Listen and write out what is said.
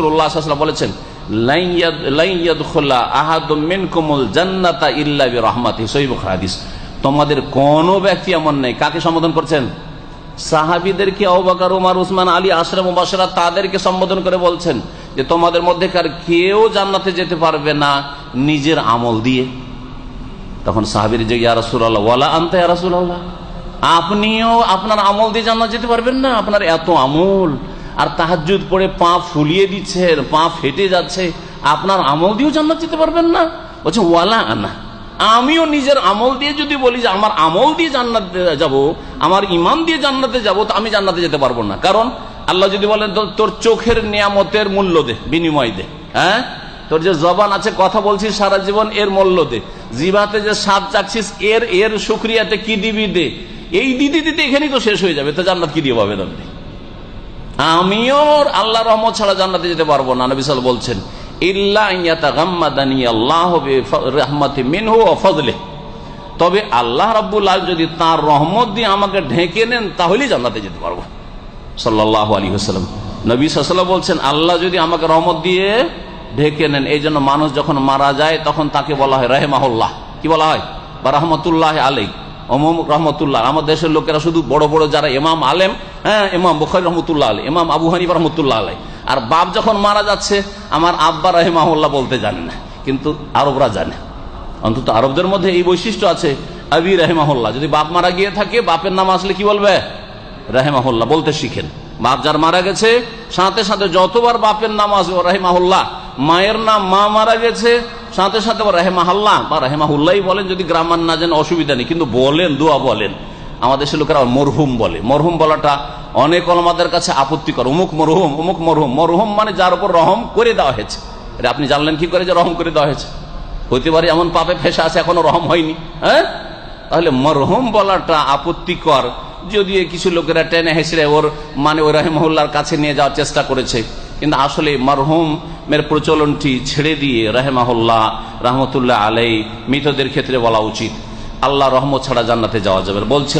রাসূলুল্লাহ সাল্লাল্লাহু আলাইহি ওয়াসাল্লাম বলেছেন, লাই ইয়াদখুলা আহাদুম মিনকুমুল জান্নাতা ইল্লা বিরহমাতিহি, সহিহ বুখারী হাদিস। তোমাদের কোন ব্যক্তি এমন নেই, কাকে সম্বোধন করছেন? সাহাবীদেরকে, আবু বকর, ওমর, উসমান, আলী, আশরা মুবাশশারা, তাদেরকে সম্বোধন করে বলছেন যে তোমাদের মধ্যেকার কেউ জান্নাতে যেতে পারবে না নিজের আমল দিয়ে। তখন সাহাবীর যে, ইয়া রাসূলুল্লাহ ওয়ালা আনতা ইয়া রাসূলুল্লাহ, আপনিও আপনার আমল দিয়ে জান্নাত যেতে পারবেন না? আপনার এত আমল, আর তাহাজ্জুদ পড়ে পা ফুলিয়ে দিচ্ছেন, পা ফেটে যাচ্ছে, আপনার আমল দিয়েও জান্নাত যেতে পারবেন না? বলছে ওয়ালা আনা, আমিও নিজের আমল দিয়ে যদি বলি যে আমার আমল দিয়ে জান্নাতে যাব, আমার ঈমান দিয়ে জান্নাতে যাব, তো আমি জান্নাতে যেতে পারবো না। কারণ আল্লাহ যদি বলেন তোর চোখের নিয়ামতের মূল্য দে, বিনিময় দে, হ্যাঁ, তোর যে জবান আছে কথা বলছিস সারা জীবন, এর মূল্য দে, জিভাতে যে স্বাদ চাচ্ছিস এর শুকরিয়াতে কি দিবি দে, এই দিতে দিতে এখানেই তো শেষ হয়ে যাবে, তো জান্নাত কি দিয়ে পাবেন আপনি? আমিও আল্লাহ রহমত ছাড়া জান্নাতে যেতে পারবো না। নবী সাল্লাল্লাহু আলাইহি ওয়াসাল্লাম বলছেন, ইল্লা ইয়াতাগাম্মাদানি আল্লাহু বিরাহমাতিহি মিনহু ওয়া ফাদলিহি, তবে আল্লাহ রাব্বুল আলামিন যদি তার রহমত দিয়ে আমাকে ঢেকে নেন তাহলেই জান্নাতে যেতে পারবো। সাল্লাল্লাহু আলাইহি ওয়াসাল্লাম নবী সাল্লাল্লাহু আলাইহি ওয়াসাল্লাম বলছেন, আল্লাহ যদি আমাকে রহমত দিয়ে ঢেকে নেন। এই জন্য মানুষ যখন মারা যায় তখন তাকে বলা হয় রাহিমাহুল্লাহ, কি বলা হয়? বা রহমতুল্লাহ আলাইহি, অমুক রহমতুল্লাহ। আমার দেশের লোকেরা শুধু বড় বড় যারা ইমাম আলেম, হ্যাঁ, ইমাম বুখারী রহমতুল্লাহ আলাইহি, ইমাম আবু হানিফা রহমতুল্লাহ আলাইহি, আর বাপ যখন মারা যাচ্ছে আমার আব্বা রাহিমাহুল্লাহ বলতে জানে না, কিন্তু আরবরা জানে। অন্তত আরবদের মধ্যে এই বৈশিষ্ট্য আছে, আবি রাহিমাহুল্লাহ। যদি বাপ মারা গিয়ে থাকে, বাপের নাম আসলে কি বলবে? রাহিমাহুল্লাহ বলতে শিখেন। বাপ যার মারা গেছে সাথে সাথে যতবার বাপের নাম আসবে রাহিমাহুল্লাহ, মায়ের নাম মা মারা গেছে সাথে সাথে রাহিমাহুল্লাহ বা রাহিমাহুল্লাহই বলেন, যদি গ্রামার না জানেন অসুবিধা নেই, কিন্তু বলেন, দোয়া বলেন। আমাদের দেশের লোকেরা মরহুম বলে। মরহুম বলাটা অনেক ওলামাদের কাছে আপত্তিকর। অমুক মরহুম, অমুক মরহুম। মরহুম মানে যার উপর রহম করে দেওয়া হয়েছে। আপনি জানলেন কি করে যে রহম করে দেওয়া হয়েছে? হইতে পারে এমন পাপে ফেসে আছে এখনো রহম হয়নি, হ্যাঁ? তাহলে মরহুম বলাটা আপত্তিকর। যদিও কিছু লোকেরা টেনে হেসড়ে ওর মানে ওই রাহিমাহুল্লাহর কাছে নিয়ে যাওয়ার চেষ্টা করেছে, কিন্তু আসলে মরহুমের প্রচলনটি ছেড়ে দিয়ে রাহিমাহুল্লাহ, রহমতুল্লাহ আলাইহি, মৃতদের ক্ষেত্রে বলা উচিত। আল্লাহ রহমত ছাড়া জান্নাতে যাওয়া যাবে বলছিল।